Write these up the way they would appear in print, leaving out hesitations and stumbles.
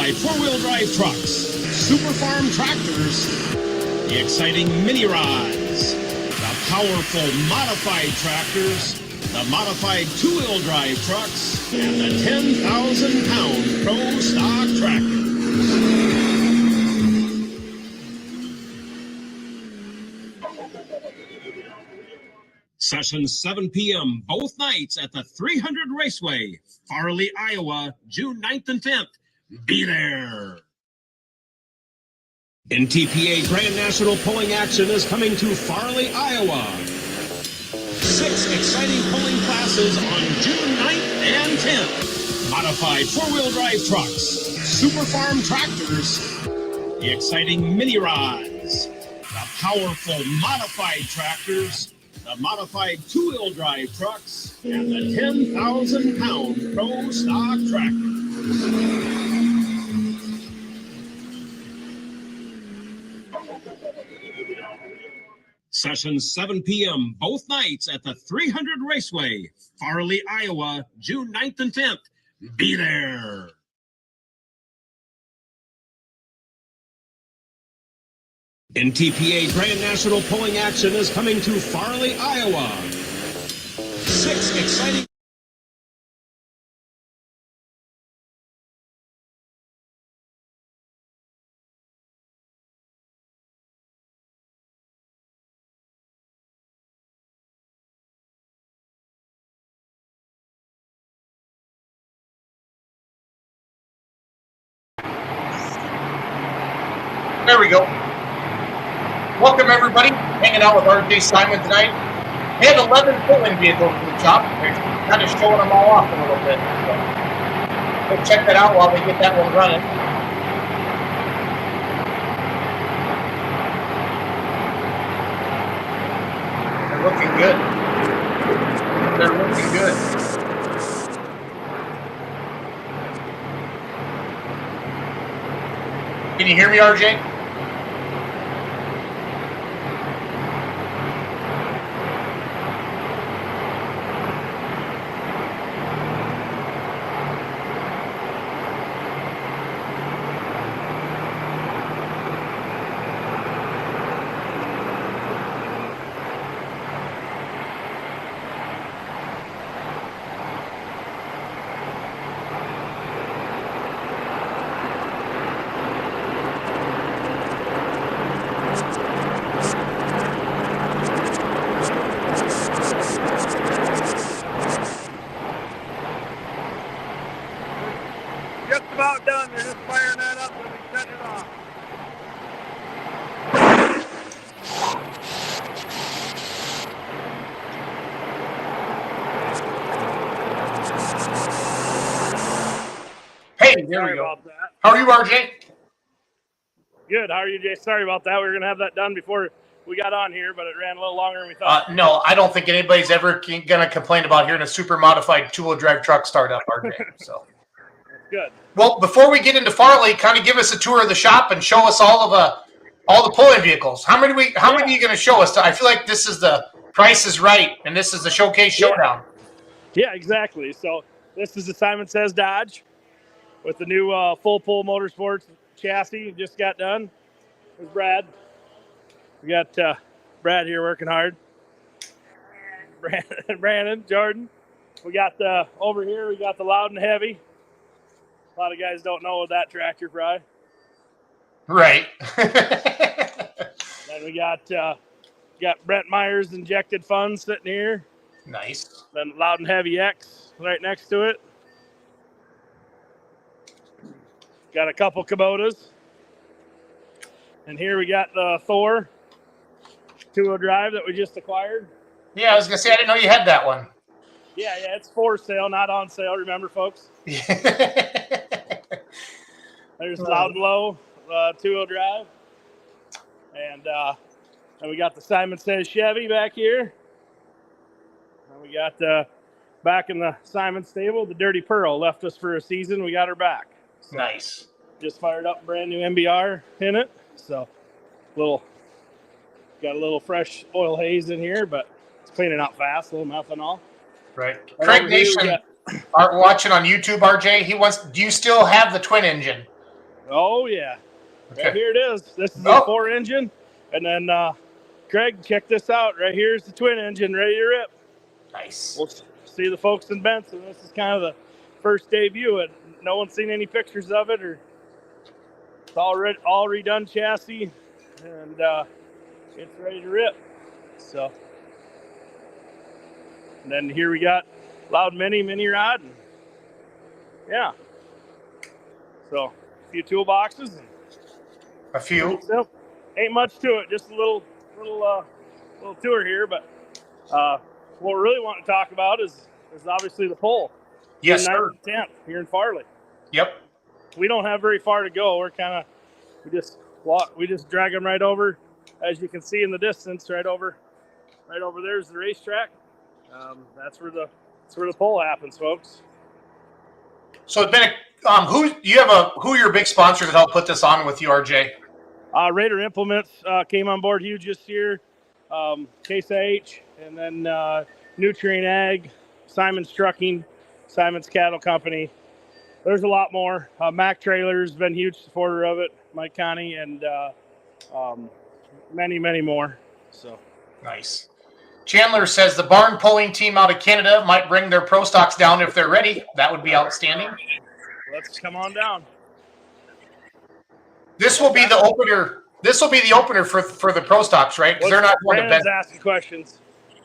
modified four-wheel drive trucks, super farm tractors, the exciting mini rods, the powerful modified tractors, the modified two-wheel drive trucks, and the 10,000-pound Prostock tractor. Sessions 7 p.m. both nights at the 300 Raceway, Farley, Iowa, June 9th and 10th. Be there! NTPA Grand National Pulling Action is coming to Farley, Iowa. 6 exciting pulling classes on June 9th and 10th. Modified four-wheel drive trucks, super farm tractors, the exciting mini rods, the powerful modified tractors, the modified two-wheel drive trucks, and the 10,000-pound Prostock tractor. Sessions 7 p.m. both nights at the 300 Raceway, Farley, Iowa, June 9th and 10th. Be there! NTPA Grand National Pulling Action is coming to Farley, Iowa. 6 exciting... There we go. Welcome, everybody. Hanging out with RJ Simon tonight. He had 11 pulling vehicles in the shop. We're kind of showing them all off a little bit. So go check that out while we get that one running. They're looking good. They're looking good. Can you hear me, RJ? About done. They're just firing that up and we shut it off. Hey, there we go. How are you, RJ? Good. How are you, Jay? Sorry about that. We were going to have that done before we got on here, but it ran a little longer than we thought. No, I don't think anybody's ever going to complain about hearing a super modified two-wheel drive truck start up, RJ. So. Good. Well, before we get into Farley, kind of give us a tour of the shop and show us all the pulling vehicles. How many are you going to show us? I feel like this is the Price is Right, and this is the Showcase Showdown. Yeah, exactly. So this is the Simon Says Dodge with the new full pull motorsports chassis. Just got done. There's Brad. We got Brad here working hard. Brandon, Jordan. We got over here. We got the Loud and Heavy. A lot of guys don't know that tractor fry. Right. Then we got Brent Meyer's Injected Funds sitting here. Nice. Then Loud and Heavy X right next to it. Got a couple Kubotas. And here we got the Thor two-wheel drive that we just acquired. Yeah, I was going to say, I didn't know you had that one. Yeah, it's for sale, not on sale. Remember, folks? There's Loud and Low two-wheel drive. And we got the Simon Says Chevy back here. And we got back in the Simon stable, the Dirty Pearl left us for a season. We got her back. So nice. Just fired up a brand new MBR in it. So got a little fresh oil haze in here, but it's cleaning out fast, a little methanol. Right. Craig Nation are watching on YouTube, RJ. Do you still have the twin engine? Oh, yeah. Okay. Right here it is. This is the 4-engine. And then, Craig, check this out. Right here's the twin engine ready to rip. Nice. We'll see the folks in Benson. This is kind of the first debut. And no one's seen any pictures of it. Or it's all redone chassis. And it's ready to rip. So, and then here we got Loud mini rod. And, yeah. So, a few toolboxes. And a few. Ain't much to it. Just a little tour here. But what we really want to talk about is obviously the pole. Yes, sir. 10th here in Farley. Yep. We don't have very far to go. We're we just drag them right over, as you can see in the distance. Right over there's the racetrack. That's where the pole happens, folks. So it's been who are your big sponsors that helped put this on with you, RJ? Raider Implements came on board huge this year. Case H, and then Nutrient Ag, Simon's Trucking, Simon's Cattle Company. There's a lot more. Mac Trailers been a huge supporter of it. Mike Connie, and many more. So nice. Chandler says the barn pulling team out of Canada might bring their Prostocks down if they're ready. That would be outstanding. Let's come on down. This will be the opener. This will be the opener for the Prostocks, right? Because they're not going to Brandon's asking questions.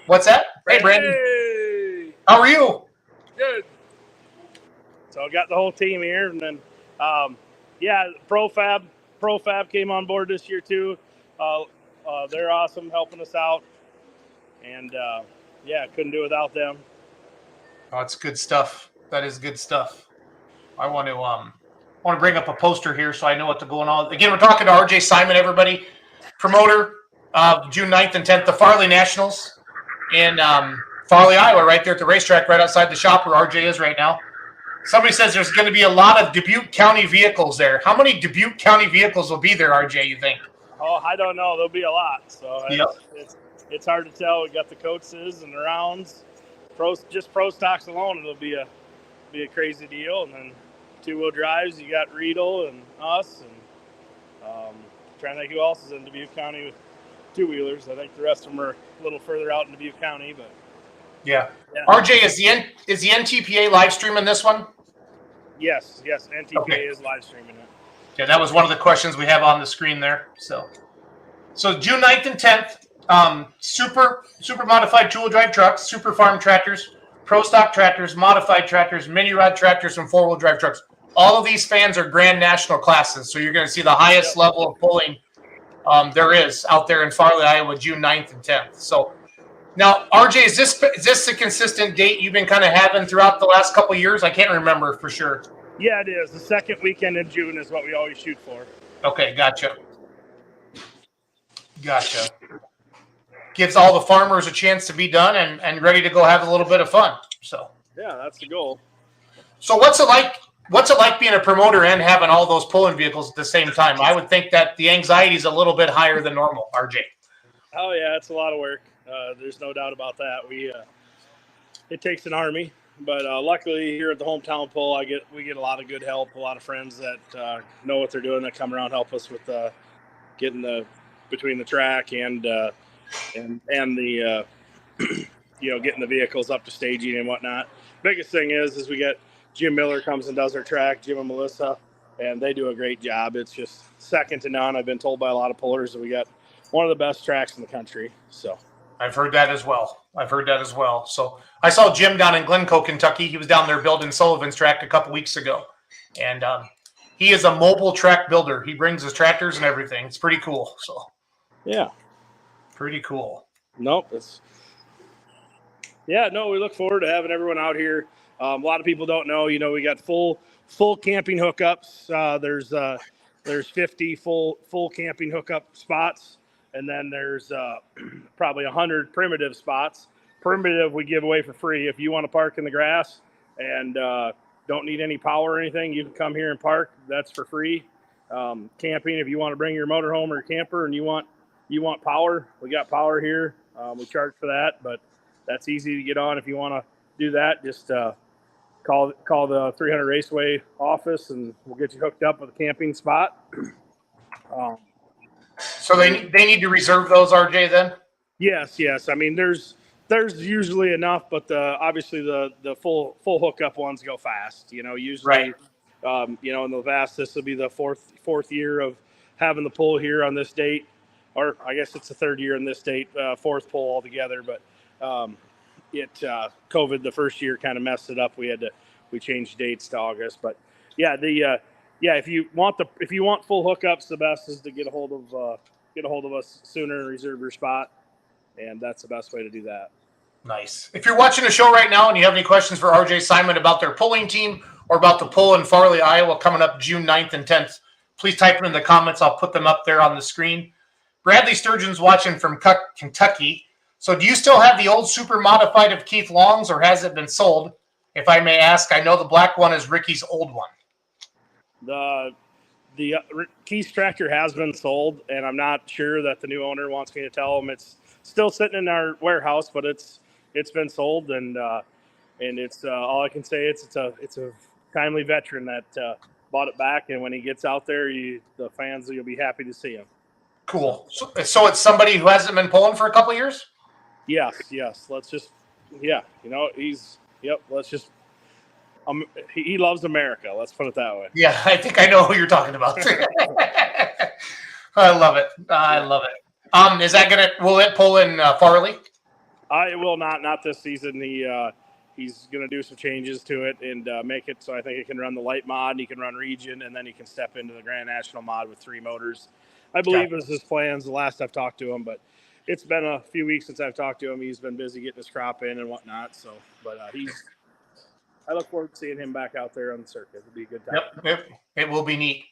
What's that? Hey, Brandon. Hey. How are you? Good. So I got the whole team here, and then Profab came on board this year too. They're awesome, helping us out, and couldn't do it without them. Oh, it's good stuff. That is good stuff. I want to bring up a poster here so I know what's going on. Again, we're talking to RJ Simon, everybody, promoter of June 9th and 10th, the Farley Nationals in Farley, Iowa, right there at the racetrack, right outside the shop where RJ is right now. Somebody says there's going to be a lot of Dubuque County vehicles there. How many Dubuque County vehicles will be there, RJ, you think? Oh, I don't know. There'll be a lot. So it's hard to tell. We got the coaches and the rounds. Just Prostocks alone, it'll be a crazy deal. And then two-wheel drives, you got Riedel and us. And trying to think who else is in Dubuque County with two-wheelers. I think the rest of them are a little further out in Dubuque County, but yeah. RJ, is the NTPA live streaming this one? Yes, NTPA is live streaming it. Yeah, that was one of the questions we have on the screen there. So June 9th and 10th, super modified two-wheel drive trucks, super farm tractors, Prostock tractors, modified tractors, mini rod tractors, and four-wheel drive trucks. All of these fans are Grand National classes, so you're going to see the highest level of pulling there is out there in Farley, Iowa, June 9th and 10th. So now, RJ, is this a consistent date you've been kind of having throughout the last couple of years? I can't remember for sure. Yeah, it is. The second weekend in June is what we always shoot for. Okay, gotcha. Gives all the farmers a chance to be done and ready to go have a little bit of fun. So yeah, that's the goal. So what's it like being a promoter and having all those pulling vehicles at the same time? I would think that the anxiety is a little bit higher than normal, RJ. Oh yeah, it's a lot of work. There's no doubt about that. It takes an army, but luckily here at the hometown pull, we get a lot of good help, a lot of friends that know what they're doing that come around help us with getting between the track and the getting the vehicles up to staging and whatnot. Biggest thing is we get Jim Miller comes and does our track, Jim and Melissa, and they do a great job. It's just second to none. I've been told by a lot of pullers that we got one of the best tracks in the country. So I've heard that as well. So I saw Jim down in Glencoe, Kentucky. He was down there building Sullivan's track a couple weeks ago. And he is a mobile track builder. He brings his tractors and everything. It's pretty cool. So yeah. Pretty cool. Nope. We look forward to having everyone out here. A lot of people don't know, we got full camping hookups. There's 50 full camping hookup spots. And then there's probably 100 primitive spots. Primitive we give away for free. If you want to park in the grass and don't need any power or anything, you can come here and park. That's for free. Camping, if you want to bring your motorhome or your camper and you want power, we got power here. We charge for that, but that's easy to get on. If you want to do that, just call call the 300 Raceway office, and we'll get you hooked up with a camping spot. So they need to reserve those, RJ, then? Yes. I mean, there's usually enough, but obviously the full hookup ones go fast. Usually, Right. In the vast, this will be the fourth year of having the pull here on this date, or I guess it's the third year in this date, fourth pull altogether. But COVID the first year kind of messed it up. We changed dates to August, but yeah, if you want full hookups, the best is to get a hold of us sooner and reserve your spot, and that's the best way to do that. Nice. If you're watching the show right now and you have any questions for RJ Simon about their pulling team or about the pull in Farley, Iowa coming up June 9th and 10th, please type them in the comments. I'll put them up there on the screen. Bradley Sturgeon's watching from Kentucky. So do you still have the old super modified of Keith Long's, or has it been sold? If I may ask, I know the black one is Ricky's old one. The Keith's tractor has been sold, and I'm not sure that the new owner wants me to tell him. It's still sitting in our warehouse, but it's been sold, and it's all I can say. It's a timely veteran that bought it back, and when he gets out there, the fans, you'll be happy to see him. Cool. So it's somebody who hasn't been pulling for a couple of years? Yes. Let's just, he loves America. Let's put it that way. Yeah, I think I know who you're talking about. I love it. Is that will it pull in Farley? It will not this season. He's going to do some changes to it and make it so I think it can run the light mod, and he can run region, and then he can step into the Grand National mod with 3 motors. I believe is his plans the last I've talked to him, but it's been a few weeks since I've talked to him. He's been busy getting his crop in and whatnot. So, but I look forward to seeing him back out there on the circuit. It'll be a good time. Yep. It will be neat.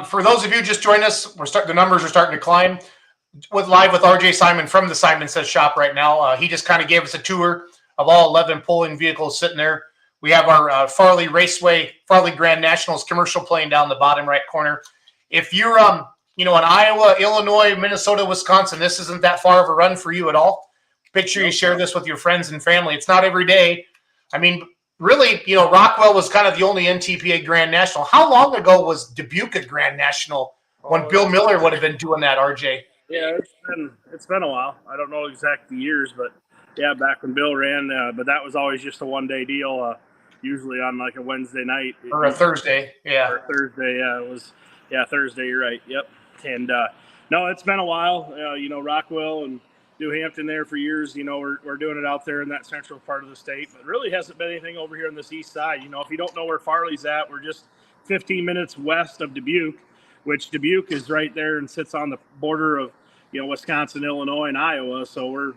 For those of you just joined us, the numbers are starting to climb. Live with RJ Simon from the Simon Says shop right now. He just kind of gave us a tour of all 11 pulling vehicles sitting there. We have our Farley Raceway, Farley Grand Nationals commercial playing down the bottom right corner. If you're in Iowa, Illinois, Minnesota, Wisconsin, this isn't that far of a run for you at all. Make sure you share this with your friends and family. It's not every day. I mean, really, Rockwell was kind of the only NTPA Grand National. How long ago was Dubuque a Grand National when Bill Miller would have been doing that, RJ? Yeah, it's been a while. I don't know exact the years, but yeah, back when Bill ran, but that was always just a one-day deal, usually on like a Wednesday night. Or a Thursday, yeah. Or Thursday, yeah. It was, Thursday, you're right, yep. And, no, it's been a while. Rockwell and New Hampton there for years. We're doing it out there in that central part of the state, but really hasn't been anything over here on this east side. If you don't know where Farley's at, we're just 15 minutes west of Dubuque, which Dubuque is right there and sits on the border of, Wisconsin, Illinois, and Iowa. So we're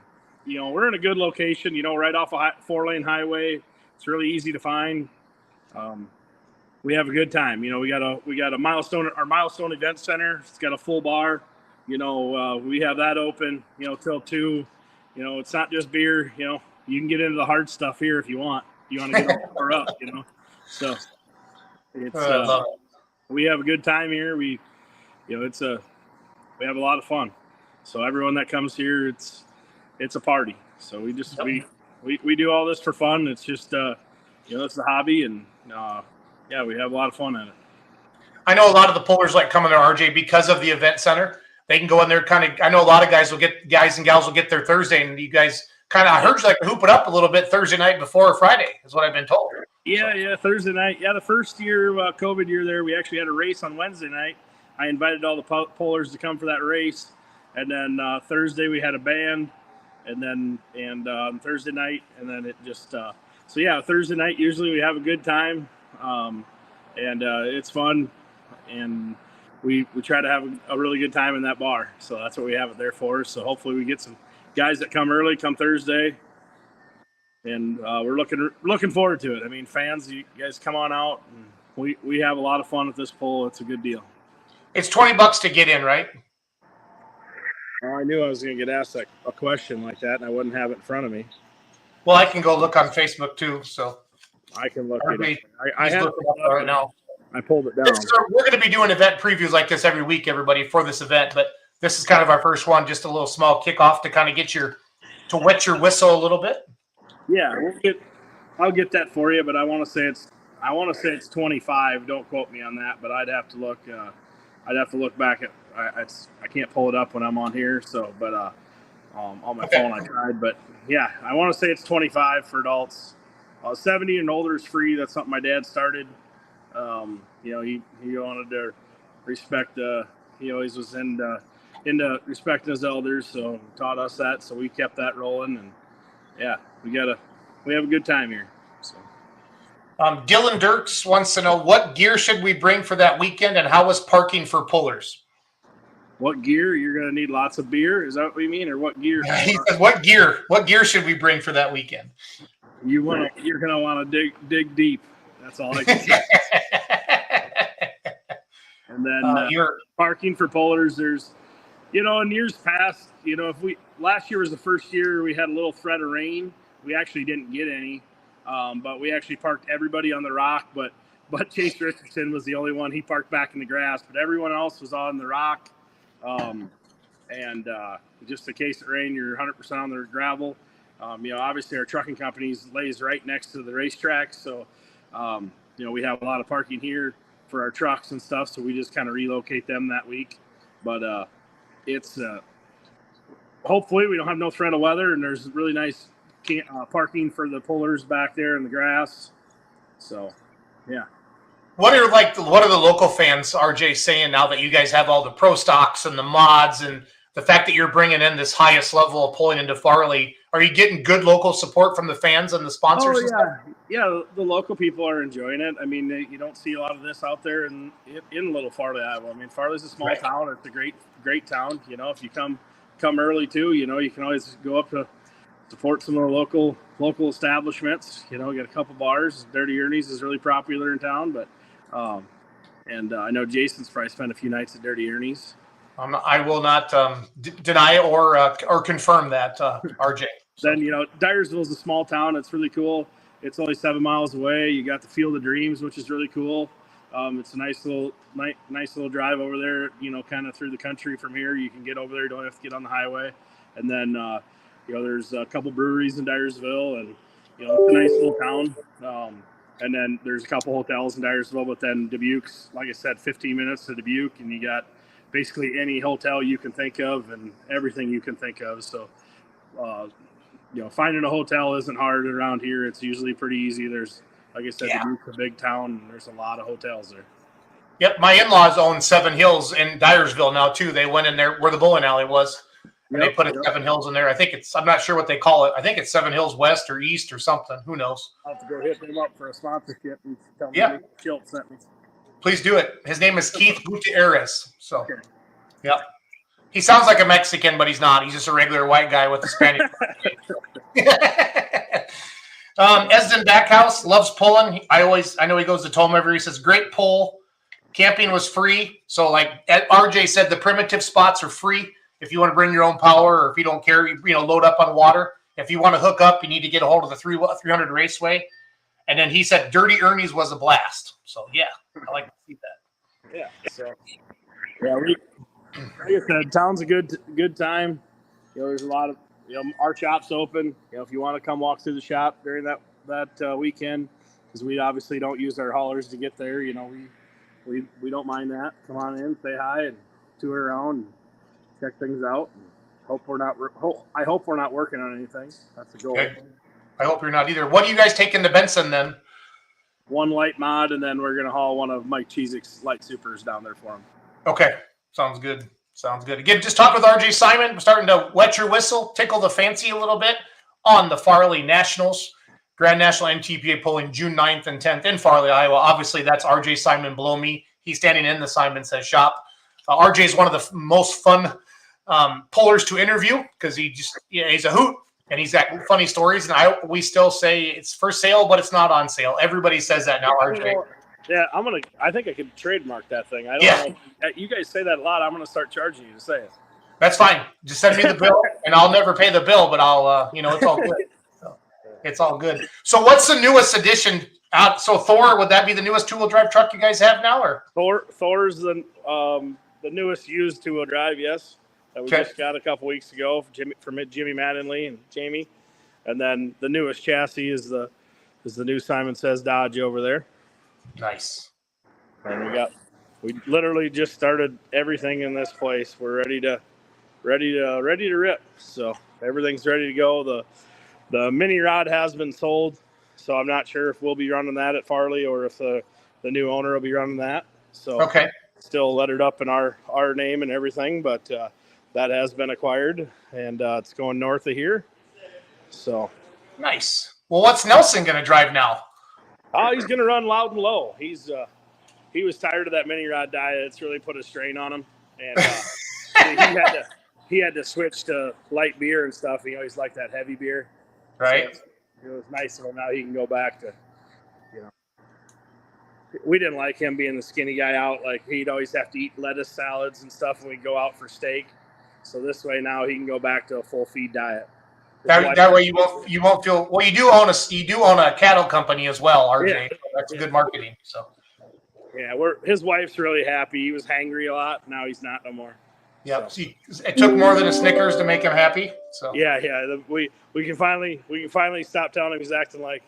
in a good location, right off a 4-lane highway. It's really easy to find. We have a good time. We got a milestone, our milestone event center. It's got a full bar. We have that open, till 2. It's not just beer. You can get into the hard stuff here if you want. You want to get more up. So it's we have a good time here. We have a lot of fun. So everyone that comes here, it's a party. So we just we do all this for fun. It's just it's a hobby, and we have a lot of fun in it. I know a lot of the pullers like coming to RJ because of the event center. They can go in there I know a lot of guys and gals will get there Thursday, and you guys I heard you like to hoop it up a little bit Thursday night before Friday is what I've been told. Yeah, Thursday night. Yeah, the first year, COVID year there, we actually had a race on Wednesday night. I invited all the pullers to come for that race. And then Thursday we had a band, and Thursday night, and then it just Thursday night usually we have a good time, and it's fun, and we try to have a really good time in that bar. So that's what we have it there for. So hopefully we get some guys that come early, come Thursday, and we're looking forward to it. I mean, fans, you guys come on out, and we have a lot of fun at this pull. It's a good deal. It's $20 to get in, right? I knew I was going to get asked a question like that, and I wouldn't have it in front of me. Well, I can go look on Facebook too, so I can look at it. I have it up right now. I pulled it down. We're going to be doing event previews like this every week, everybody, for this event, but this is kind of our first one, just a little small kickoff to kind of to wet your whistle a little bit. Yeah, I'll get that for you, but I want to say it's 25. Don't quote me on that, but I'd have to look. I'd have to look back at. I can't pull it up when I'm on here. So, but on my phone I tried. But yeah, I want to say it's 25 for adults. 70 and older is free. That's something my dad started. He wanted to respect. He always was into respecting his elders, so he taught us that. So we kept that rolling, and yeah, we have a good time here. So. Dylan Dirks wants to know, what gear should we bring for that weekend, and how was parking for pullers? What gear? You're going to need lots of beer. Is that what you mean, or what gear? He says, what gear should we bring for that weekend? You're going to want to dig deep. That's all I can say. And then parking for pullers, there's, in years past, last year was the first year we had a little threat of rain. We actually didn't get any, but we actually parked everybody on the rock, but Chase Richardson was the only one. He parked back in the grass, but everyone else was on the rock. And just in case it rained, you're 100% on the gravel. Obviously our trucking companies lays right next to the racetrack. So, we have a lot of parking here for our trucks and stuff. So we just kind of relocate them that week. But it's hopefully we don't have no threat of weather, and there's really nice parking for the pullers back there in the grass. So, yeah. What are the local fans, RJ, saying now that you guys have all the Prostocks and the mods and the fact that you're bringing in this highest level of pulling into Farley? Are you getting good local support from the fans and the sponsors? Oh, yeah. Yeah, the local people are enjoying it. I mean, you don't see a lot of this out there in little Farley, Iowa. I mean, Farley's a small town. It's a great town. If you come early too, you can always go up to support some of the local establishments. Get a couple bars. Dirty Ernie's is really popular in town, but I know Jason's probably spent a few nights at Dirty Ernie's. I will not deny or confirm that, RJ. So. Then Dyersville is a small town. It's really cool. It's only 7 miles away. You got the Field of Dreams, which is really cool. It's a nice little drive over there. Kind of through the country from here. You can get over there. You don't have to get on the highway. And then there's a couple breweries in Dyersville, and it's a nice little town. And then there's a couple hotels in Dyersville, but then Dubuque's, like I said, 15 minutes to Dubuque, and you got basically any hotel you can think of and everything you can think of. So, finding a hotel isn't hard around here. It's usually pretty easy. There's, like I said, Dubuque's a big town, and there's a lot of hotels there. Yep, my in-laws own Seven Hills in Dyersville now too. They went in there where the bowling alley was. And they put Seven Hills in there. I think I'm not sure what they call it. I think it's Seven Hills West or East or something. Who knows? I'll have to go hit them up for a sponsorship and tell me Schilt sent me. Please do it. His name is Keith Gutierrez. So, yeah. He sounds like a Mexican, but he's not. He's just a regular white guy with a Spanish. Esden Backhouse loves pulling. I know he goes to Toma every. He says, great pull. Camping was free. So, like RJ said, the primitive spots are free. If you want to bring your own power, or if you don't care, load up on water. If you want to hook up, you need to get a hold of the 300 Raceway. And then he said Dirty Ernie's was a blast. So, yeah, I like to see that. Yeah. So, like I said, town's a good time. There's a lot of, our shop's open. If you want to come walk through the shop during that weekend, because we obviously don't use our haulers to get there. We don't mind that. Come on in, say hi, and tour around. And check things out. And I hope we're not working on anything. That's the goal. Okay. I hope you're not either. What do you guys take into Benson then? One light mod, and then we're going to haul one of Mike Cheezick's light supers down there for him. Okay. Sounds good. Again, just talk with RJ Simon. We're starting to wet your whistle, tickle the fancy a little bit on the Farley Nationals. Grand National NTPA polling June 9th and 10th in Farley, Iowa. Obviously, that's RJ Simon below me. He's standing in the Simon Says shop. RJ is one of the most fun pullers to interview because he's a hoot and he's got funny stories. And we still say it's for sale, but it's not on sale. Everybody says that now, RJ. Yeah, I think I could trademark that thing. I don't know. You guys say that a lot. I'm going to start charging you to say it. That's fine. Just send me the bill, and I'll never pay the bill, but I'll, it's all good. So, it's all good. So what's the newest addition? So Thor, would that be the newest two-wheel drive truck you guys have now, or? Thor's the newest used two-wheel drive, yes. That we just got a couple weeks ago from Jimmy Mattingly and Jamie. And then the newest chassis is the is the new Simon Says Dodge over there. Nice. And we literally just started everything in this place. We're ready to rip. So everything's ready to go. The mini rod has been sold, so I'm not sure if we'll be running that at Farley or if the new owner will be running that. So okay, still lettered up in our name and everything, but that has been acquired, and it's going north of here. So nice. Well, what's Nelson going to drive now? Oh, he's going to run loud and low. He was tired of that mini rod diet. It's really put a strain on him, and he had to switch to light beer and stuff. He always liked that heavy beer, right? So it was nice of him. Now he can go back to, we didn't like him being the skinny guy out. Like he'd always have to eat lettuce salads and stuff when we'd go out for steak. So this way now he can go back to a full feed diet. That way you won't feel. Well, you do own a cattle company as well, RJ. Yeah. So that's good marketing. So yeah, his wife's really happy. He was hangry a lot. Now he's not no more. Yep. So it took more than a Snickers to make him happy. So yeah. We can finally stop telling him he's acting like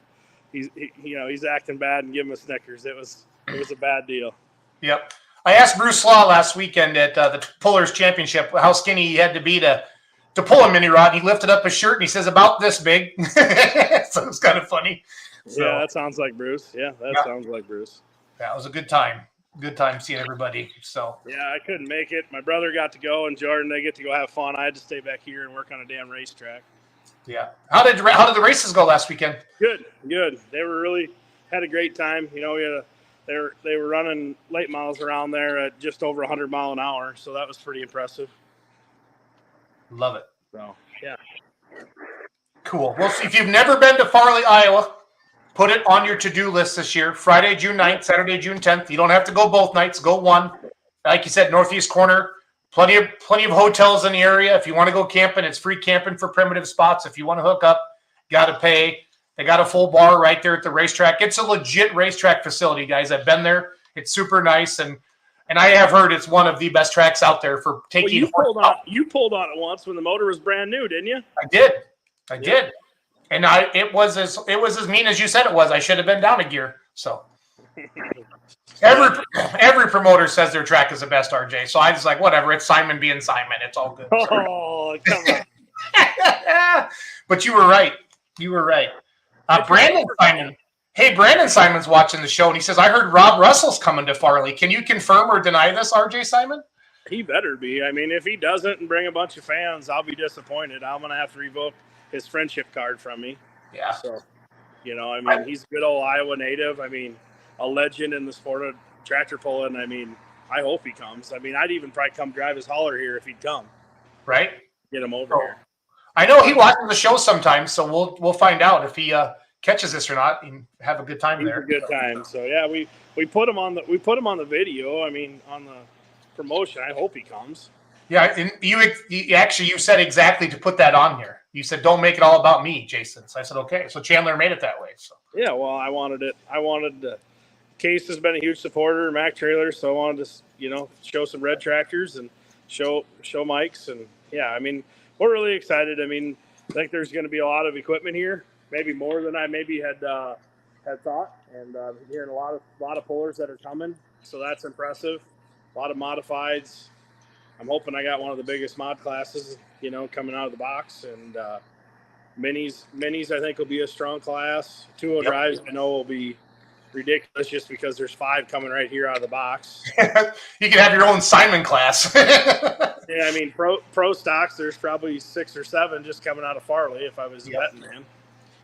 he's acting bad and give him a Snickers. It was a bad deal. Yep. I asked Bruce Law last weekend at the Pullers Championship how skinny he had to be to pull a mini rod. He lifted up his shirt and he says about this big. So it's kind of funny. So, yeah, that sounds like Bruce. Yeah, sounds like Bruce. That was a good time. Good time seeing everybody. So yeah, I couldn't make it. My brother got to go, and Jordan, they get to go have fun. I had to stay back here and work on a damn racetrack. Yeah. How did the races go last weekend? Good. They had a great time. They were running late models around there at just over 100 mile an hour, so that was pretty impressive. Love it. So yeah. Cool. Well, if you've never been to Farley, Iowa, put it on your to-do list this year. Friday, June 9th, Saturday, June 10th. You don't have to go both nights. Go one. Like you said, northeast corner. Plenty of hotels in the area. If you want to go camping, it's free camping for primitive spots. If you want to hook up, got to pay. They got a full bar right there at the racetrack. It's a legit racetrack facility, guys. I've been there. It's super nice, and I have heard it's one of the best tracks out there for taking. Well, you pulled on it once when the motor was brand new, didn't you? I did. And it was as mean as you said it was. I should have been down a gear. So every promoter says their track is the best, RJ. So I was like, whatever. It's Simon being Simon. It's all good. Oh, come on. But you were right. Brandon Simon. Hey, Brandon Simon's watching the show, and he says, I heard Rob Russell's coming to Farley. Can you confirm or deny this, RJ Simon? He better be. I mean, if he doesn't and bring a bunch of fans, I'll be disappointed. I'm going to have to revoke his friendship card from me. Yeah. So, he's a good old Iowa native. I mean, a legend in the sport of tractor pulling. I mean, I hope he comes. I mean, I'd even probably come drive his hauler here if he'd come. Right. Get him over here. I know he watches the show sometimes, so we'll find out if he catches this or not and have a good time there. A good time. So yeah, we put him on the video. I mean, on the promotion. I hope he comes. Yeah, and you said exactly to put that on here. You said don't make it all about me, Jason. So I said okay. So Chandler made it that way. So yeah, well, I wanted it. Case has been a huge supporter, Mac Trailer, so I wanted to show some red tractors and show Mike's, and yeah, I mean, we're really excited. I mean, I think there's going to be a lot of equipment here, maybe more than I had thought, and hearing a lot of pullers that are coming, so that's impressive. A lot of modifieds. I'm hoping I got one of the biggest mod classes, coming out of the box, and minis I think will be a strong class. 2.0 drives I know will be ridiculous just because there's 5 coming right here out of the box. You can have your own Simon class. Yeah, I mean, pro stocks, there's probably 6 or 7 just coming out of Farley if I was a betting man.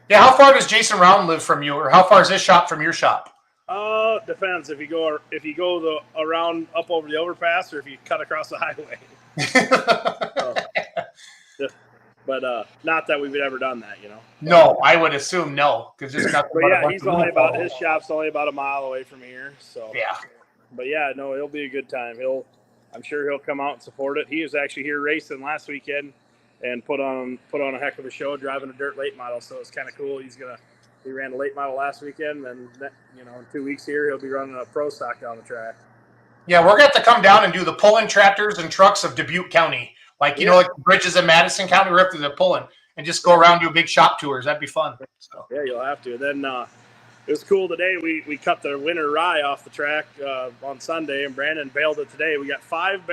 Yeah, how far does Jason Round live from you, or how far is his shop from your shop? Depends if you go around up over the overpass or if you cut across the highway. But not that we've ever done that, No, I would assume no, because it's not. But yeah, his shop's only about a mile away from here. So yeah. But yeah, no, it'll be a good time. I'm sure he'll come out and support it. He was actually here racing last weekend and put on a heck of a show driving a dirt late model. So it's kind of cool. He ran a late model last weekend, and in 2 weeks here he'll be running a Prostock down the track. Yeah, we're going to have to come down and do the pulling tractors and trucks of Dubuque County. Like, like the bridges in Madison County, we're up to the pulling and just go around, do big shop tours. That'd be fun. So. Yeah, you'll have to. Then it was cool today. We cut the winter rye off the track on Sunday, and Brandon baled it today. We got 5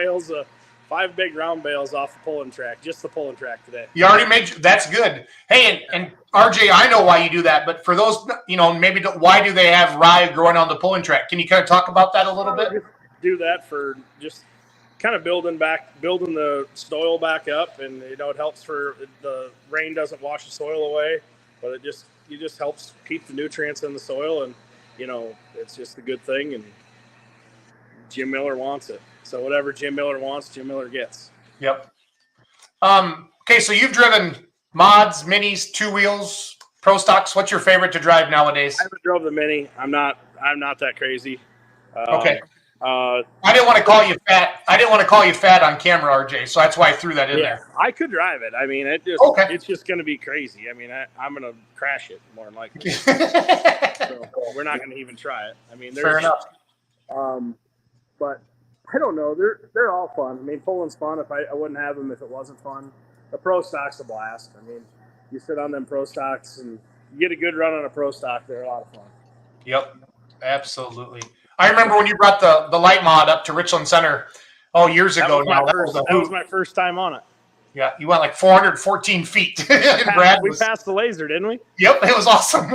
big round bales off the pulling track, just the pulling track today. You already made that's good. Hey, and RJ, I know why you do that, but for those, maybe why do they have rye growing on the pulling track? Can you kind of talk about that a little bit? Do that for just kind of building the soil back up, and it helps for the rain doesn't wash the soil away, but it just helps keep the nutrients in the soil, and it's just a good thing. And Jim Miller wants it, so whatever Jim Miller wants, Jim Miller gets. Yep. Okay, so you've driven mods, minis, 2 wheels, Prostocks. What's your favorite to drive nowadays? I haven't drove the mini. I'm not that crazy. Okay. I didn't want to call you fat. I didn't want to call you fat on camera, RJ. So that's why I threw that in there. I could drive it. I mean, it's just going to be crazy. I mean, I'm going to crash it more than likely. So we're not going to even try it. I mean, fair enough. But I don't know. They're all fun. I mean, pulling's fun. I wouldn't have them if it wasn't fun. The Prostock's a blast. I mean, you sit on them Prostocks and you get a good run on a Prostock. They're a lot of fun. Yep, absolutely. I remember when you brought the light mod up to Richland Center years ago now. That was my first time on it. Yeah, you went like 414 feet. We passed the laser, didn't we? Yep, it was awesome.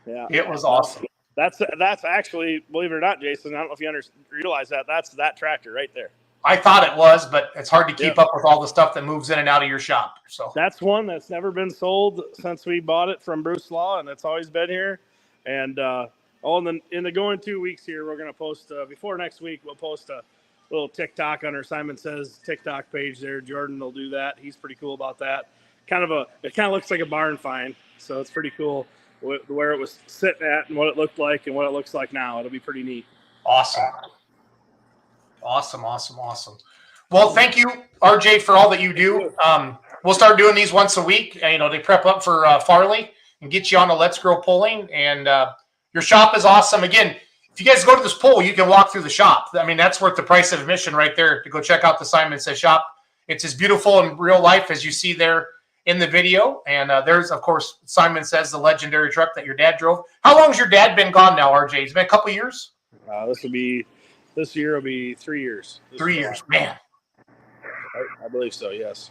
Yeah, it was awesome. That's actually, believe it or not, Jason, I don't know if you realize that. That's that tractor right there. I thought it was, but it's hard to keep up with all the stuff that moves in and out of your shop. So that's one that's never been sold since we bought it from Bruce Law, and it's always been here. And in the going 2 weeks here, we're going to post before next week. We'll post a little TikTok on our Simon Says TikTok page there. Jordan will do that. He's pretty cool about that. It kind of looks like a barn find, so it's pretty cool where it was sitting at and what it looked like and what it looks like now. It'll be pretty neat. Awesome. Well, thank you, RJ, for all that you do. We'll start doing these once a week. They prep up for Farley and get you on the Let's Grow polling. And your shop is awesome. Again, if you guys go to this poll, you can walk through the shop. I mean, that's worth the price of admission right there to go check out the Simon Says shop. It's as beautiful in real life as you see there in the video. And there's, of course, Simon Says, the legendary truck that your dad drove. How long has your dad been gone now, RJ? It's been a couple of years? This year will be 3 years. 3 years, man. I believe so, yes.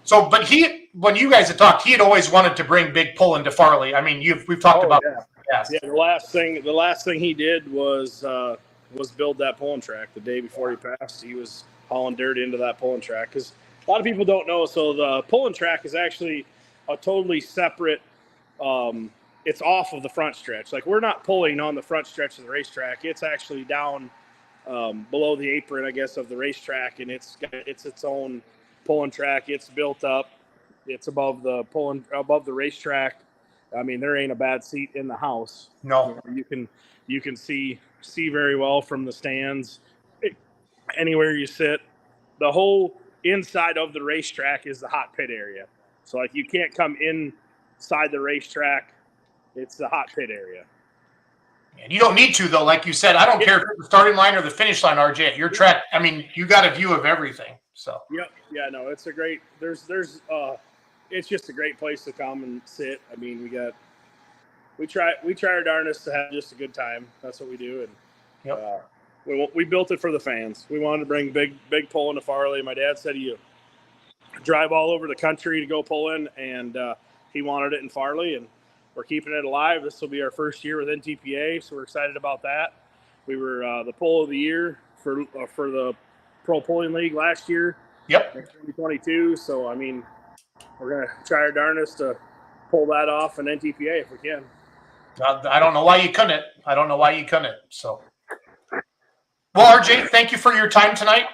So, but when you guys had talked, he had always wanted to bring big pull into Farley. I mean, we've talked about that. Yeah, the last thing he did was build that pulling track. The day before he passed, he was hauling dirt into that pulling track. Because a lot of people don't know, so the pulling track is actually a totally separate. It's off of the front stretch. Like, we're not pulling on the front stretch of the racetrack. It's actually down below the apron, I guess, of the racetrack, and it's its own pulling track. It's built up. It's above the racetrack. I mean, there ain't a bad seat in the house. No, you can see very well from the stands. Anywhere you sit, the whole inside of the racetrack is the hot pit area. So, like, you can't come inside the racetrack. It's the hot pit area. And you don't need to, though. Like you said, I don't care if it's the starting line or the finish line, RJ. Your track, I mean, you got a view of everything. So. Yep. Yeah. No, it's a great. It's just a great place to come and sit. I mean, we try our darndest to have just a good time. That's what we do, and we built it for the fans. We wanted to bring big pull into Farley. My dad said you drive all over the country to go pulling, and he wanted it in Farley, and we're keeping it alive. This will be our first year with NTPA, so we're excited about that. We were the pull of the year for the Pro Pulling League last year. Yep. In 2022. So, I mean, we're going to try our darndest to pull that off in NTPA if we can. I don't know why you couldn't. So, well, RJ, thank you for your time tonight.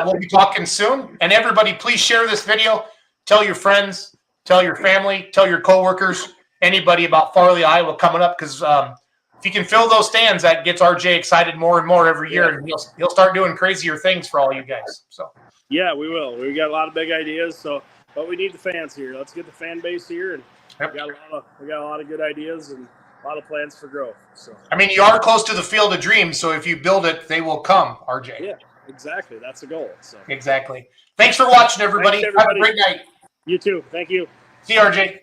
We'll be talking soon. And everybody, please share this video. Tell your friends, tell your family, tell your coworkers, anybody about Farley, Iowa coming up, because if you can fill those stands, that gets RJ excited more and more every year, and he'll start doing crazier things for all you guys. So yeah, we will. We got a lot of big ideas. So, but we need the fans here. Let's get the fan base here, and we got a lot of good ideas and a lot of plans for growth. So I mean, you are close to the Field of Dreams, so if you build it, they will come, RJ. Yeah, exactly. That's the goal. So exactly. Thanks for watching, everybody. Have a great night. You too. Thank you. See you, RJ.